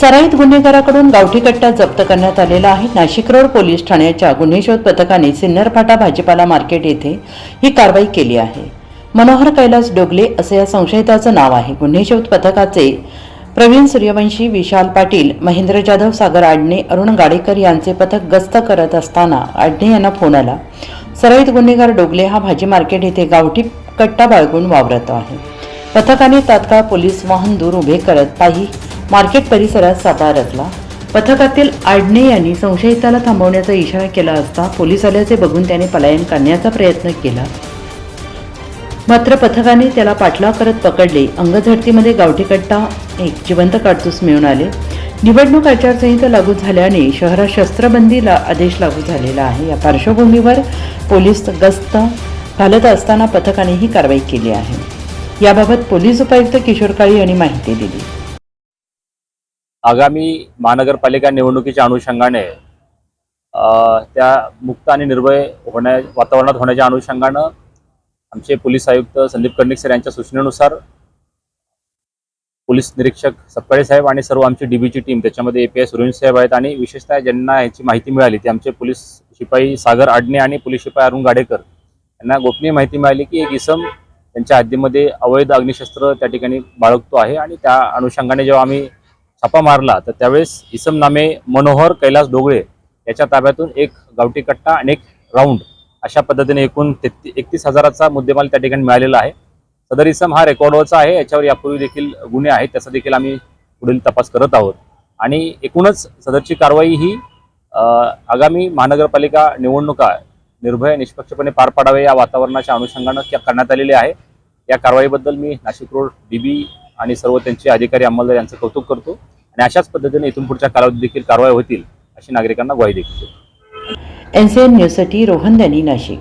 सराईत गुन्हेगाराकडून गावठी कट्टा जप्त करण्यात आलेला आहे। नाशिक रोड पोलीस ठाण्याच्या गुन्हे शोध पथकाने सिन्नर फाटा भाजीपाला मार्केट येथे ही कारवाई केली आहे। मनोहर कैलास डोगले असे या संशयिताचं नाव आहे। गुन्हे शोध पथकाचे प्रवीण सूर्यवंशी, विशाल पाटील, महेंद्र जाधव, सागर आडणे, अरुण गाडेकर यांचे पथक गस्त करत असताना आडणे यांना फोन आला। सराईत गुन्हेगार डोगले हा भाजी मार्केट येथे गावठी कट्टा बाळगून वावरत आहे। पथकाने तात्काळ पोलीस वाहन दूर उभे करत पायी मार्केट परिसरात सापळा रचला। पथकातील आडणे यांनी संशयिताला थांबवण्याचा इशारा केला असता पोलीस आल्याचे बघून त्याने पलायन करण्याचा प्रयत्न केला, मात्र पथकाने त्याला पाठलाग करत पकडले। अंगझडतीमध्ये गावठी कट्टा एक जिवंत काडतूस मिळून आले। निवडणूक आचारसंहिता लागू झाल्याने शहरात शस्त्रबंदीला आदेश लागू झालेला आहे। या पार्श्वभूमीवर पोलीस गस्त घालत असताना पथकाने ही कारवाई केली आहे। याबाबत पोलीस उपायुक्त किशोर काळे यांनी माहिती दिली। आगामी महानगरपालिका निवडणुकीच्या अनुषंगाने त्या मुक्त आणि निर्भय वातावरणात होण्याच्या अनुषंगाने आमचे पोलीस आयुक्त संदीप कर्णिक सर यांच्या सूचनेनुसार पोलीस निरीक्षक सपकाळे साहेब आणि सर्व आमची डीबीची टीम, त्याच्यामध्ये एपीआय सूर्यवंशी साहेब आहेत आणि विशेषतः ज्यांना याची माहिती मिळाली ते आमचे पोलीस शिपाई सागर आडणे आणि पोलीस शिपाई अरुण गाडेकर यांना गोपनीय माहिती मिळाली की एक इसम त्यांच्या हद्दीमध्ये अवैध अग्निशस्त्र त्या ठिकाणी बाळगतो आहे आणि त्या अनुषंगाने जेव्हा आम्ही छापा मारला तर त्यावेळेस इसम नामे मनोहर कैलास डोगळे याच्या ताब्यातून एक गावठी कट्टा आणि एक राऊंड अशा पद्धतीने एकूण 31,000चा मुद्देमाल त्या ठिकाणी मिळालेला आहे। सदर इसम हा रेकॉर्डवरचा आहे, याच्यावर यापूर्वी देखील गुन्हे आहेत, त्याचा देखील आम्ही पुढील तपास करत आहोत आणि एकूणच सदरची कारवाई ही आगामी महानगरपालिका निवडणुका निर्भय निष्पक्षपणे पार पाडावे या वातावरणाच्या अनुषंगाने करण्यात आलेली आहे। या कारवाईबद्दल मी नाशिक रोड डीबी आणि सर्व त्यांचे अधिकारी अंमलदार यांचं कौतुक करतो आणि अशाच पद्धतीने इथून पुढच्या कालावधीत देखील कारवाई होतील अशी नागरिकांना ग्वाही देतो। NCN न्यूजसाठी रोहन दनी, नाशिक।